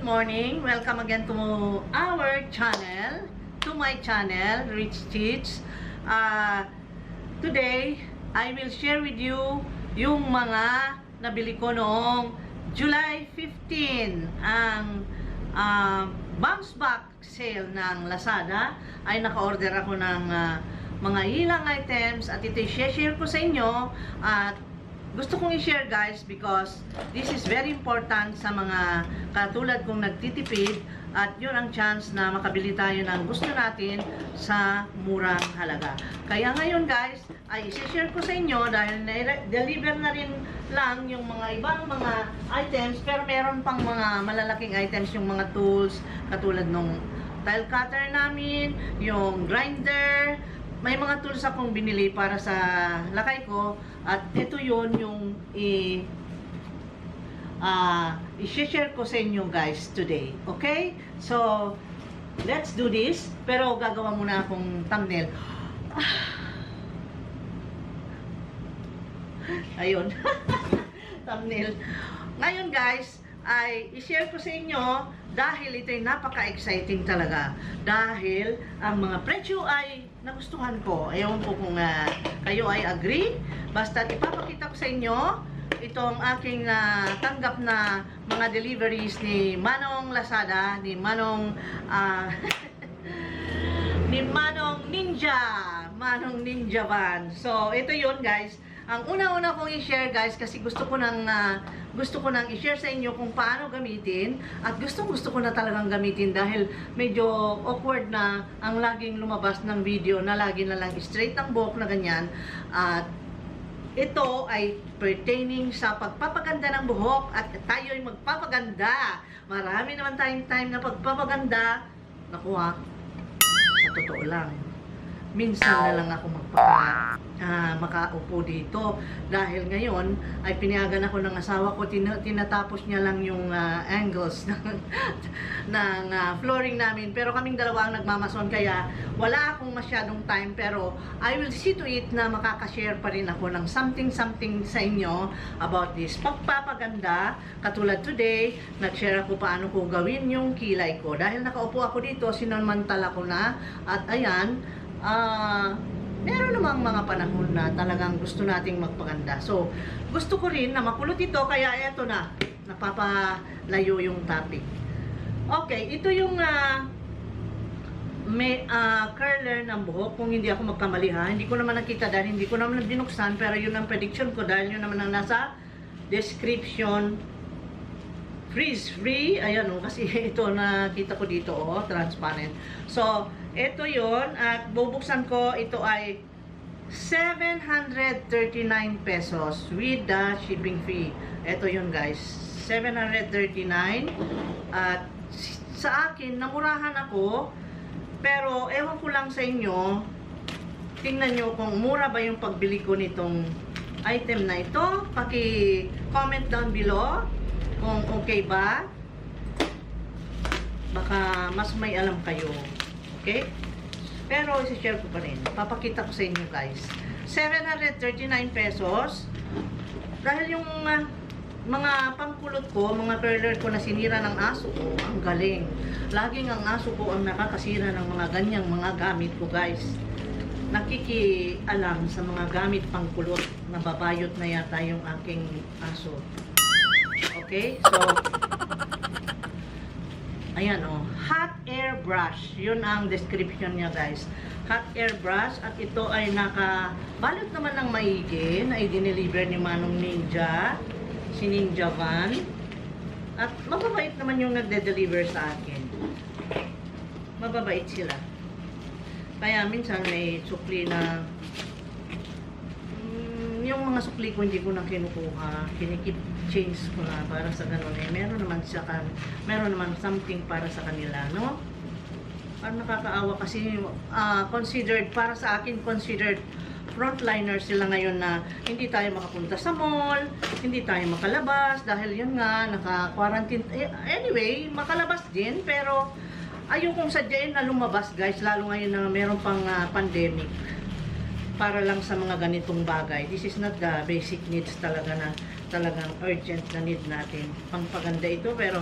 morning. Welcome again to our channel, to my channel, Rich Chits. Today, I will share with you yung mga nabili ko noong July 15. Ang bounce back sale ng Lazada ay naka-order ako ng mga ilang items at ito i-share ko sa inyo at gusto kong i-share guys because this is very important sa mga katulad kong nagtitipid at yun ang chance na makabili tayo ng gusto natin sa murang halaga. Kaya ngayon guys ay i-share ko sa inyo dahil na-deliver na rin lang yung mga ibang mga items pero meron pang mga malalaking items, yung mga tools katulad nung tile cutter namin, yung grinder. May mga tools akong binili para sa lakay ko at ito yun yung i-share ko sa inyo guys today. Okay? So, let's do this. Pero gagawa muna akong thumbnail. Ayun. Thumbnail. Ngayon guys, ay i-share ko sa inyo dahil ito ay napaka-exciting talaga. Dahil ang mga presyo ay nagustuhan ko. Ewan po kung kayo ay agree. Basta ipapakita ko sa inyo itong aking tanggap na mga deliveries ni Manong Lazada, ni Manong ni Manong Ninja. Manong Ninja Van. So, ito yun guys. Ang una-una kong i-share guys kasi gusto ko nang i-share sa inyo kung paano gamitin at gusto ko na talagang gamitin dahil medyo awkward na ang laging lumabas ng video na lagi na lang straight ang buhok na ganyan at ito ay pertaining sa pagpapaganda ng buhok at tayo ay magpapaganda. Marami naman tayong time na pagpapaganda. Naku ha, sa totoo lang. Minsan na lang ako makaupo dito dahil ngayon ay pinayagan ako ng asawa ko, tinatapos niya lang yung angles ng flooring namin pero kaming dalawa ang nagmamason kaya wala akong masyadong time pero I will see to it na makakashare pa rin ako ng something sa inyo about this pagpapaganda. Katulad today, nag-share ako paano ko gawin yung kilay ko dahil nakaupo ako dito, sinamantala ko na at ayan, meron namang mga panahon na talagang gusto nating magpaganda. So, gusto ko rin na makulot ito, kaya eto na, napapalayo yung topic. Okay, ito yung may curler ng buhok, kung hindi ako magkamali ha. Hindi ko naman nakita dahil hindi ko naman binuksan, pero yun ang prediction ko dahil yun naman ang nasa description. Freeze free, ayan o, kasi ito nakita ko dito o, transparent. So, ito yon at bubuksan ko, ito ay 739 pesos with the shipping fee. Ito yun guys, 739 at sa akin, namurahan ako pero ewan ko lang sa inyo, tingnan nyo kung mura ba yung pagbili ko nitong item na ito. Paki-comment down below kung okay ba, baka mas may alam kayo. Okay? Pero isi-share ko pa rin. Papakita ko sa inyo guys. 739 pesos. Dahil yung mga pangkulot ko, mga curler ko na sinira ng aso ko, ang galing. Laging ang aso ko ang nakakasira ng mga ganyang mga gamit ko guys. Nakikialam sa mga gamit pangkulot. Nababayot na yata yung aking aso. Okay? So, ayan o, hot air brush. Yun ang description niya guys. Hot air brush at ito ay nakabalot naman ng maigi na i-deliver ni Manong Ninja, si Ninja Van. At mababait naman yung nagde-deliver sa akin. Mababait sila. Kaya minsan may sukli na yung mga sukli ko hindi ko na kinukuha, kinikip change ko na para sa ganun eh. Meron naman something para sa kanila, no? Parang nakakaawa kasi considered, para sa akin considered frontliner sila ngayon na hindi tayo makapunta sa mall, hindi tayo makalabas dahil yun nga, naka-quarantine. Anyway, makalabas din pero ayokong sadyain na lumabas guys, lalo ngayon na meron pang pandemic. Para lang sa mga ganitong bagay. This is not the basic needs talaga na talagang urgent na need natin. Pangpaganda ito pero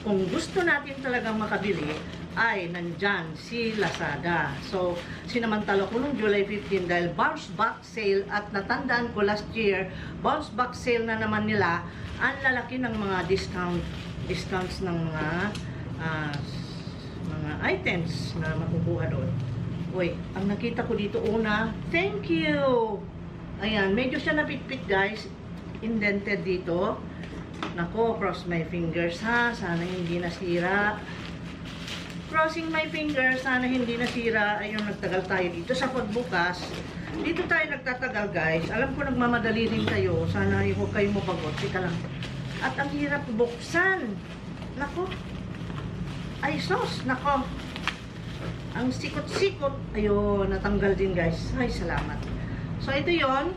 kung gusto natin talagang makabili, ay nandyan si Lazada. So, sinamantala ko nung July 15 dahil bounce back sale at natandaan ko last year, bounce back sale na naman nila, ang lalaki ng mga discounts ng mga items na makukuha doon. Uy, ang nakita ko dito una, thank you! Ayan, medyo siya napitpit guys, indented dito. Nako, cross my fingers ha, sana hindi nasira. Crossing my fingers, sana hindi nasira. Ayun, nagtagal tayo dito sa pagbukas. Dito tayo nagtatagal guys. Alam ko nagmamadali rin kayo, sana huwag kayo mabagot. Tika lang. At ang hirap buksan. Nako. Ay sos, nako. Ang sikot-sikot. Ayun, natanggal din guys. Ay, salamat. So, ito yon,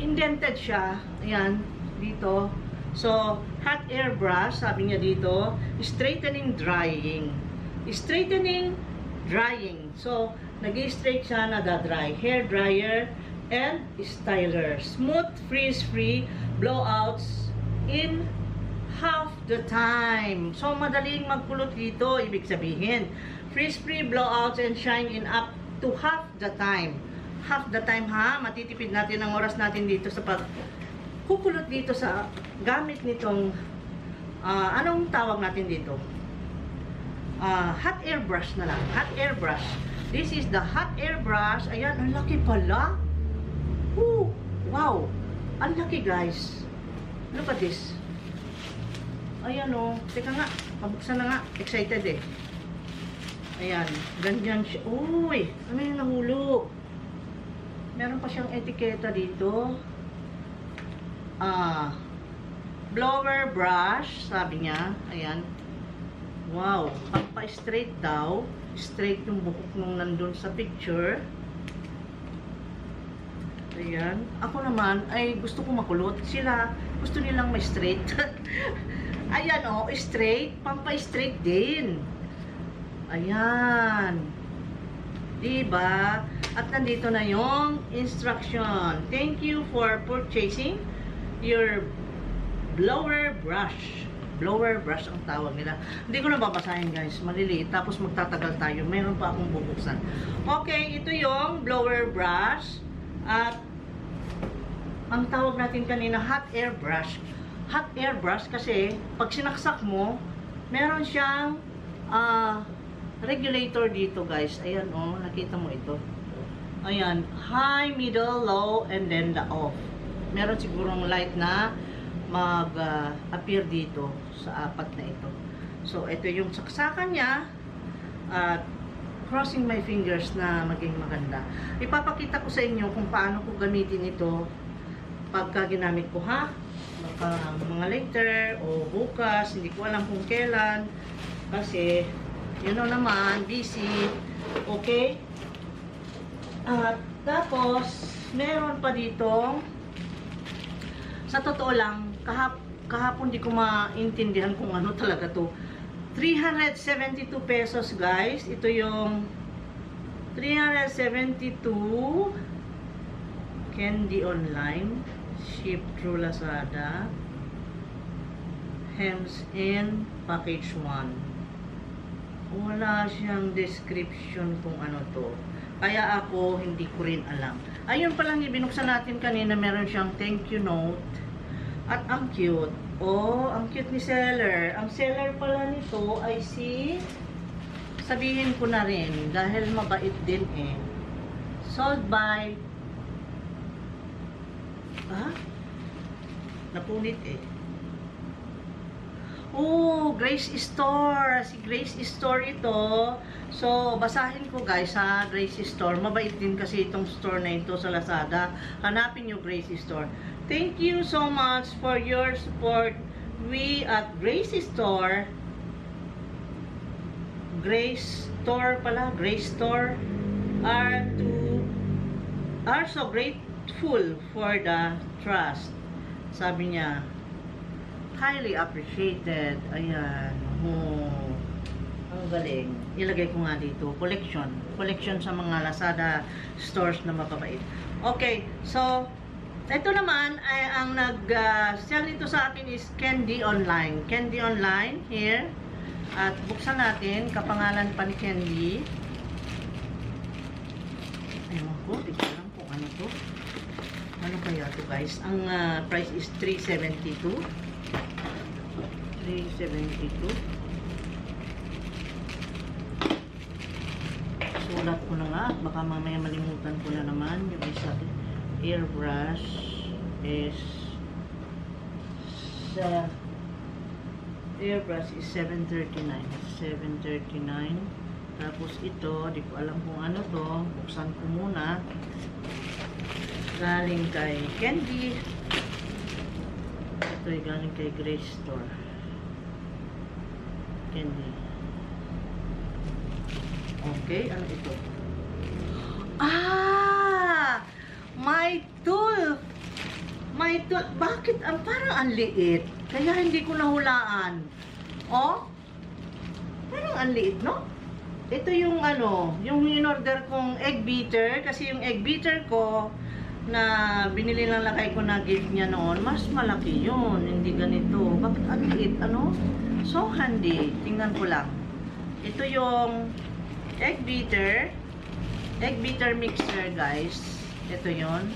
indented siya. Ayan, dito. So, hot air brush, sabi niya dito, straightening, drying. Straightening, drying. So, nag-straight siya, nada-dry. Hair dryer and styler. Smooth, freeze-free, blowouts in half the time. So, madaling magkulot dito, ibig sabihin. Freeze-free, blowouts, and shine in up to half the time. Half the time ha, matitipid natin ang oras natin dito sa pagkukulot dito sa gamit nitong anong tawag natin dito? Hot air brush na lang. Hot air brush. This is the hot air brush. Ayan, ang laki pala. Ooh, wow. Ang laki guys. Look at this. Ayan o. Teka nga, pabuksan na nga. Excited eh. Ayan, ganyan siya. Uy, ano yung nahulog? Meron pa siyang etiketa dito. Blower brush, sabi niya. Ayan. Wow. Pagpa-straight daw. Straight yung buhok nung nandun sa picture. Ayan. Ako naman, ay gusto ko makulot. Sila, gusto nilang may straight. Ayan o, straight. Pampa-straight din. Ayan. Diba? At nandito na yung instruction. Thank you for purchasing your blower brush. Blower brush ang tawag nila. Hindi ko na babasahin guys. Maliliit. Tapos magtatagal tayo. Mayroon pa akong bubuksan. Okay, ito yung blower brush. At ang tawag natin kanina, hot air brush. Hot air brush kasi pag sinaksak mo, meron siyang regulator dito guys. Ayan oh, nakita mo ito. Ayan, high, middle, low, and then the off. Meron sigurong light na mag-appear dito sa apat na ito. So, ito yung saksakan niya. At crossing my fingers na maging maganda. Ipapakita ko sa inyo kung paano ko gamitin ito pagka ginamit ko ha. Baka mga later o bukas, hindi ko alam kung kailan. Kasi you know naman, busy. Okay? At tapos, meron pa dito, sa totoo lang, kahapon di ko maintindihan kung ano talaga to. 372 pesos guys. Ito yung 372 candy online, ship through Lazada, hems in package 1. Wala siyang description kung ano to. Kaya ako, hindi ko rin alam. Ayun palang ibinuksan natin kanina, meron siyang thank you note. At ang cute. Oh, ang cute ni seller. Ang seller pala nito ay si, sabihin ko na rin, dahil mabait din eh. Sold by, napunit eh. Oh, Grace Store. Si Grace Store ito. So, basahin ko guys ha, Grace Store. Mabait din kasi itong store na ito sa Lazada. Hanapin nyo Grace Store. Thank you so much for your support. We at Grace Store, Grace Store pala, Grace Store, are so grateful for the trust. Sabi niya, highly appreciated. Ayan. Oh, ang galing. Ilagay ko nga dito. Collection. Collection sa mga Lazada stores na mababait. Okay. So, Ito naman ay ang nag-sell nito sa akin is Candy Online. Candy Online, here. At buksan natin, kapangalan pa ni Candy. Ewan ko, tignan lang kung ano to. Ano kaya to guys? Ang price is $372. $372. Sulat ko na nga. Baka mamaya malimutan ko na naman. Yung isa, airbrush is airbrush is $739. Tapos ito, di ko alam kung ano to. Buksan ko muna. Galing kay Candy. Ito ay galing kay Grace Store. Candy. Okay, ano ito? Ah! My tool! My tool. Bakit? Parang ang liit. Kaya hindi ko nahulaan. Oh? Parang ang liit, no? Ito yung ano, yung in-order kong egg beater. Kasi yung egg beater ko, na binili lang lakay ko na gift niya noon, mas malaki yun. Hindi ganito. Bakit ang liit? Ano? So handy. Tingnan ko lang. Ito yung egg beater. Egg beater mixer, guys. Ito yon.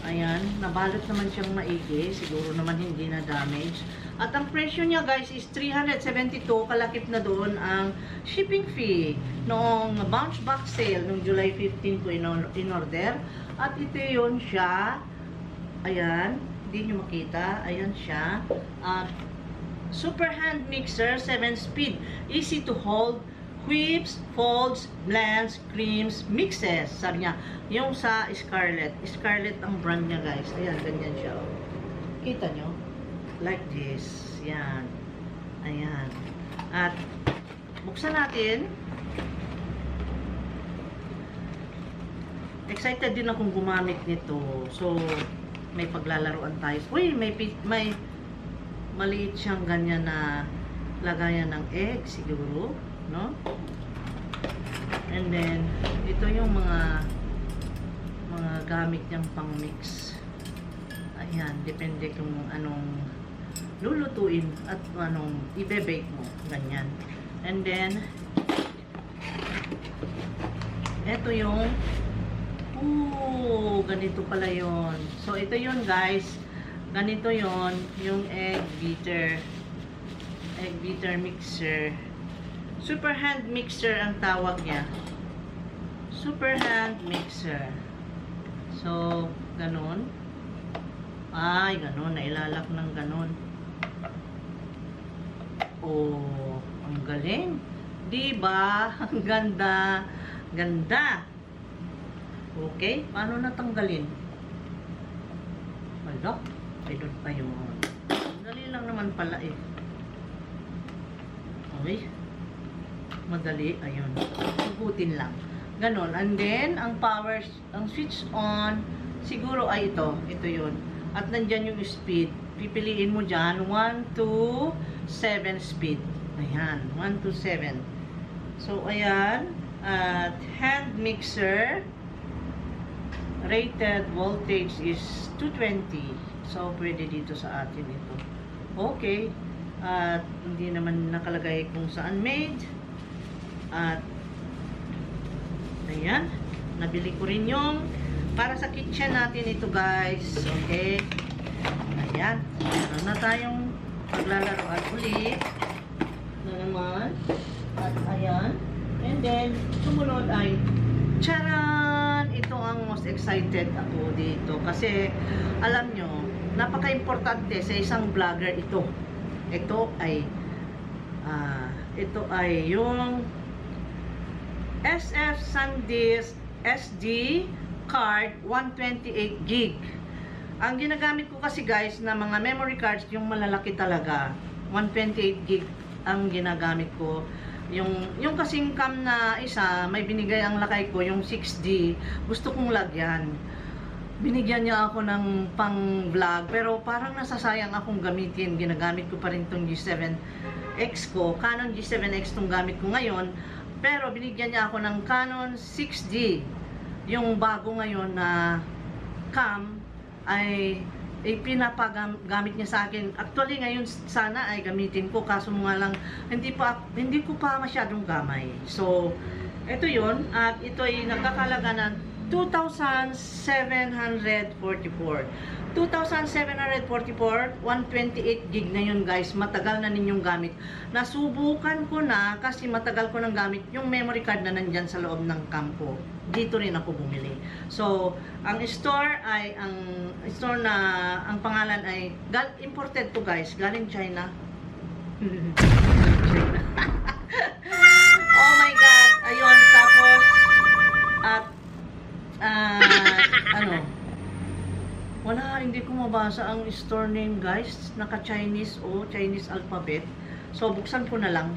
Ayan. Nabalot naman siyang maigi. Siguro naman hindi na damage. At ang presyo niya, guys, is $372. Kalakip na doon ang shipping fee. Noong bounce back sale, noong July 15 ko in-order. At ito yun siya. Ayan. Hindi nyo makita. Ayan siya. Super hand mixer, 7-speed. Easy to hold. Whips, folds, blends, creams, mixes. Sabi niya, yung sa Scarlett. Scarlett ang brand niya, guys. Ayan, ganyan siya. Oh. Kita nyo? Like this. Yan. Ayan. At, buksan natin. Excited din akong gumamit nito. So, may paglalaruan tayo. Uy, may maliit siyang ganyan na lagayan ng egg, siguro. No? And then, ito yung mga gamit niyang pang-mix. Ayan, depende kung anong lulutuin at anong ibe-bake mo. Ganyan. And then, ito yung ganito pala yon. So, ito yun, guys. Ganito yon, yung egg beater. Egg beater mixer. Super hand mixer ang tawag niya. Super hand mixer. So, ganun. Ay, ganun. Nailalak ng ganun. Oh, ang galing. Diba? Ang ganda. Ganda. Okay. Paano natanggalin? Wala. Ay, doon pa yun. Dali lang naman pala eh. Okay. Madali, ayun. Ikutin lang. Ganon. And then, ang power, ang switch on, siguro ay ito. Ito yun. At nandyan yung speed. Pipiliin mo dyan, 1 to 7 speed. Ayan, 1 to 7. So, ayan. At hand mixer, rated voltage is 220. So, pwede dito sa atin ito. Okay. At hindi naman nakalagay kung saan made. At ayan, nabili ko rin yung para sa kitchen natin ito, guys. Okay. Ayan. Meron na tayong paglalaroan ulit na naman. At ayan. And then, sumunod ay charan! Ito ang most excited ako dito. Kasi, alam nyo, napaka-importante sa isang vlogger ito. Ito ay yung SF SanDisk SD card 128 gig. Ang ginagamit ko kasi, guys, na mga memory cards, yung malalaki talaga. 128 gig ang ginagamit ko. Yung kasing cam na isa, may binigay ang lakay ko, yung 6D. Gusto kong lagyan. Binigyan niya ako ng pang-vlog, pero parang nasasayang akong gamitin. Ginagamit ko pa rin tong G7X ko. Canon G7X tong gamit ko ngayon. Pero binigyan niya ako ng Canon 6D. Yung bago ngayon na cam ay pinapagamit niya sa akin. Actually, ngayon sana ay gamitin ko, kaso nga lang, hindi ko pa masyadong gamay. So, ito yon, at ito ay nagkakalaga ng 2,744. 2,744, 128 gig na yun guys. Matagal na ninyong gamit. Nasubukan ko na kasi matagal ko nang gamit yung memory card na nandyan sa loob ng cam ko. Dito rin ako bumili. So, ang store ay, ang pangalan ay, imported to guys, galing China. China. Oh my God! Ayun, tapos, at, wala, hindi ko mabasa ang store name guys. Naka-Chinese o Chinese alphabet. So, buksan ko na lang.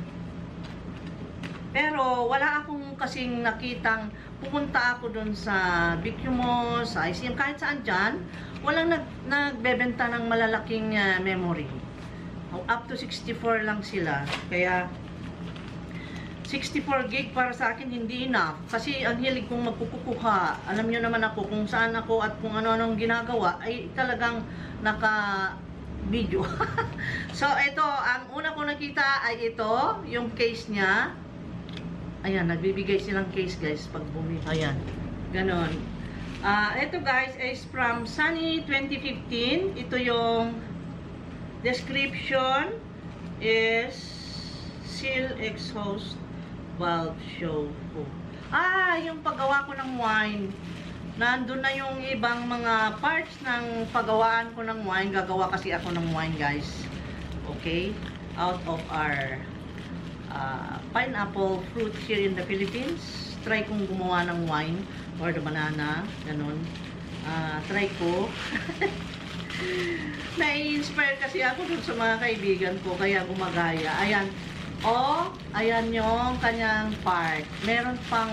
Pero, wala akong kasing nakitang pumunta ako dun sa Bicumos, sa ICM, kahit saan dyan, walang nagbebenta ng malalaking memory. Up to 64 lang sila. Kaya, 64 gig para sa akin hindi enough kasi ang hilig kong magkukuha. Alam nyo naman ako kung saan ako at kung ano-anong ginagawa ay talagang naka-video. So ito, ang una ko nakita ay ito, yung case niya. Ayan, nagbibigay silang case guys pag bumili. Ayan, ganon. Ito guys is from Sunny 2015. Ito yung description is seal exhaust valve show po. Yung paggawa ko ng wine. Nandun na yung ibang mga parts ng paggawaan ko ng wine. Gagawa kasi ako ng wine, guys. Okay? Out of our pineapple fruit here in the Philippines. Try kong gumawa ng wine or the banana. Ganun. Try ko. Nai-inspire kasi ako dun sa mga kaibigan ko. Kaya gumagaya. Ayan. Ayan yung kanyang part. Meron pang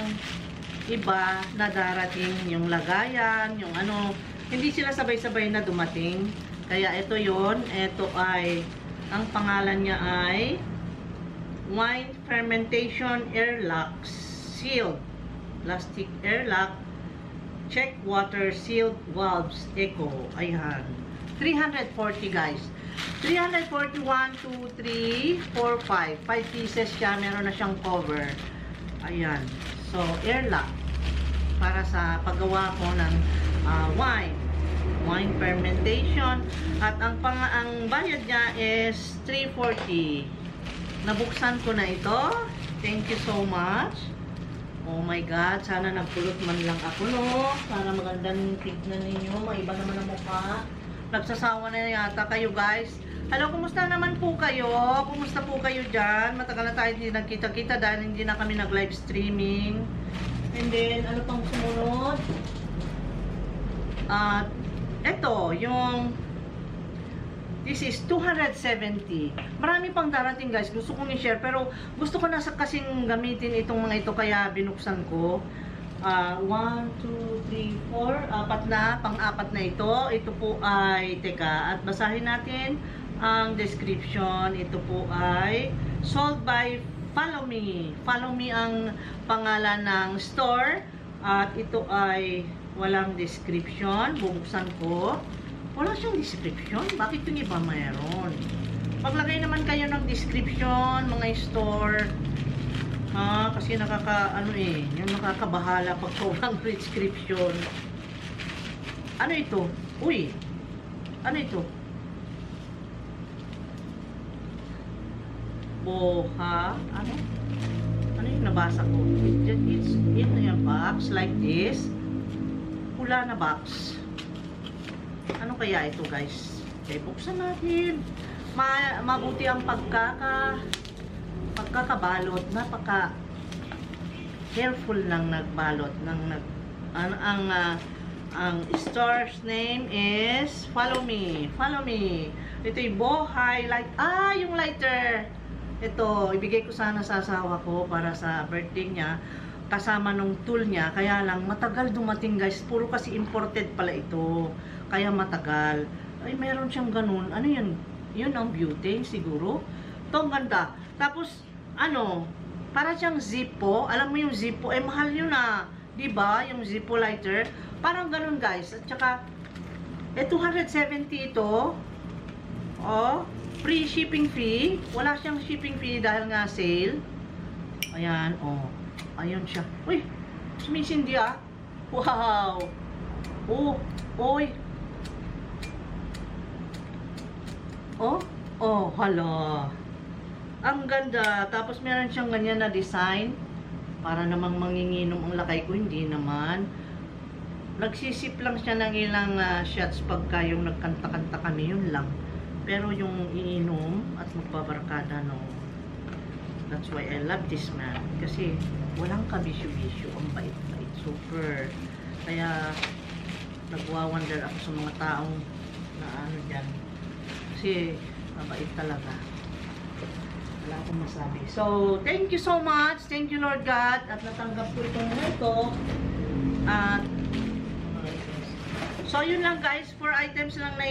iba na darating yung lagayan, yung ano. Hindi sila sabay-sabay na dumating. Kaya ito yon. Ito ay, ang pangalan niya ay Wine Fermentation Airlock Sealed. Plastic Airlock Check Water Sealed Valves Eco. Ayan. 340 guys. 341, 2, 3, 4, 5. 5 pieces siya. Meron na siyang cover. Ayan. So, airlock. Para sa paggawa ko ng wine. Wine fermentation. At ang bayad niya is 340. Nabuksan ko na ito. Thank you so much. Oh my God. Sana nagpulot man lang ako, no? Sana magandang tignan ninyo. Maiba naman ang mukha. Nagsasawa na yata kayo guys. Hello, kumusta naman po kayo? Kumusta po kayo dyan? Matagal na tayo hindi nagkita-kita dahil hindi na kami nag-live streaming. And then, ano pang sumunod? Eto, yung this is 270. Marami pang darating guys. Gusto kong i-share pero gusto ko na kasing gamitin itong mga ito kaya binuksan ko. 1, 2, 3, 4, apat na, pang-apat na ito. Ito po ay, teka, at basahin natin ang description. Ito po ay sold by Follow Me. Follow Me ang pangalan ng store. At ito ay walang description. Bubuksan ko. Wala siyang description. Bakit yung iba mayroon? Maglagay naman kayo ng description, mga store. Kasi yung nakakabahala pag walang prescription. Ano ito? Uy! Ano ito? Boha? Ano? Ano yung nabasa ko? It's in a box like this. Pula na box. Ano kaya ito guys? Okay, buksan natin. Mabuti ang pagkakabalot, napaka careful lang nagbalot ang store's name is Follow Me. Ito yung Bohai light. Yung lighter. Ito, ibigay ko sana sa asawa ko para sa birthday niya kasama nung tool niya. Kaya lang matagal dumating guys. Puro kasi imported pala ito. Kaya matagal. Ay, meron siyang ganun. Ano yun? Yun ang butane siguro. Ito ang ganda. Tapos para siyang Zippo. Alam mo yung Zippo, mahal yun 'di ba? Yung Zippo lighter. Parang ganun guys. At saka 270 ito. Oh, free shipping fee. Wala siyang shipping fee dahil nga sale. Ayan, oh. Ayun siya. Uy, sumisindi ah. Wow. Oh, oy. Oh, oh, hala. Ang ganda. Tapos meron siyang ganyan na design. Para namang manginginom ang lakay ko. Hindi naman. Nagsisip lang siya ng ilang shots pagka yung nagkanta-kanta kami. Yun lang. Pero yung iinom at magbabarkada, no. That's why I love this man. Kasi walang kabisyo-bisyo. Ang bait-bait. Super. Kaya nagwa-wonder ako sa mga taong na ano dyan. Kasi mabait talaga. Wala akong masabi. So, thank you so much. Thank you, Lord God. At natanggap ko itong ito. At so, yun lang guys. 4 items lang na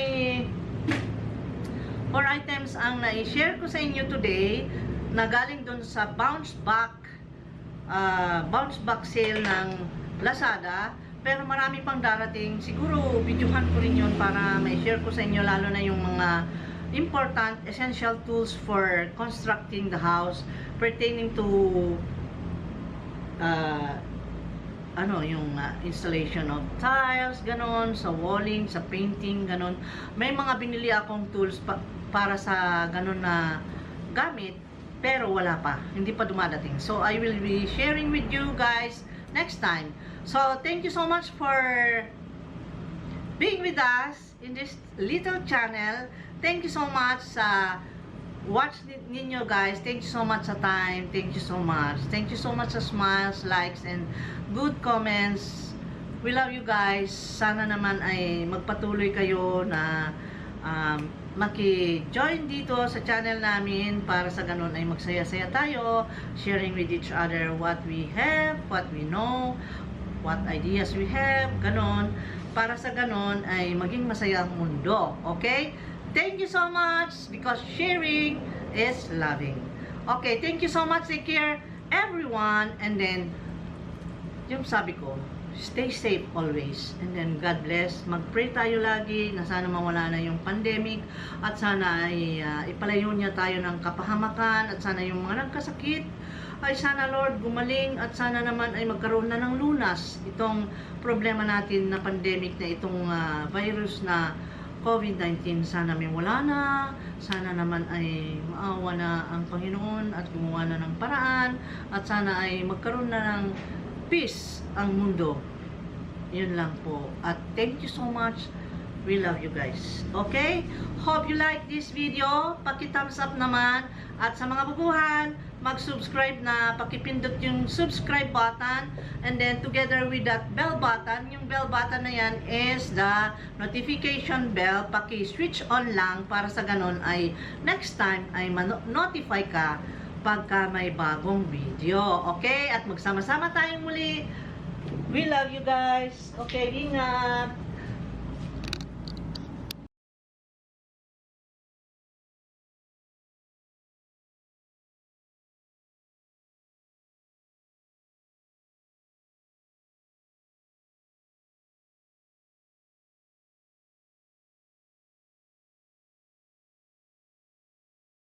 4 items ang na-share ko sa inyo today na galing dun sa bounce back sale ng Lazada. Pero marami pang darating. Siguro, videohan ko rin yun para may-share ko sa inyo lalo na yung mga important, essential tools for constructing the house pertaining to yung installation of tiles, ganon, sa walling, sa painting, ganon. May mga binili akong tools para sa ganon na gamit, pero wala pa. Hindi pa dumadating. So, I will be sharing with you guys next time. So, thank you so much for being with us in this little channel. Thank you so much sa watch ninyo guys. Thank you so much sa time. Thank you so much. Thank you so much sa smiles, likes, and good comments. We love you guys. Sana naman ay magpatuloy kayo na maki-join dito sa channel namin para sa ganun ay magsaya-saya tayo, sharing with each other what we have, what we know, what ideas we have, ganon. Para sa ganon ay maging masaya ang mundo. Okay? Thank you so much because sharing is loving. Okay, thank you so much. Take care everyone. And then, yung sabi ko, stay safe always. And then, God bless. Mag-pray tayo lagi na sana mawala na yung pandemic at sana ay ipalayo niya tayo ng kapahamakan at sana yung mga nagkasakit ay sana Lord gumaling at sana naman ay magkaroon na ng lunas itong problema natin na pandemic na itong virus na COVID-19. Sana may wala na, sana naman ay maawa na ang Panginoon at gumawa na ng paraan at sana ay magkaroon na ng peace ang mundo. Yun lang po. At thank you so much. We love you guys. Okay? Hope you like this video. Paki-thumbs up naman. At sa mga baguhan, mag-subscribe na. Pakipindot yung subscribe button. And then together with that bell button, yung bell button na yan is the notification bell. Paki-switch on lang para sa ganun ay next time ay notify ka pagka may bagong video. Okay? At magsama-sama tayong muli. We love you guys. Okay, ingat.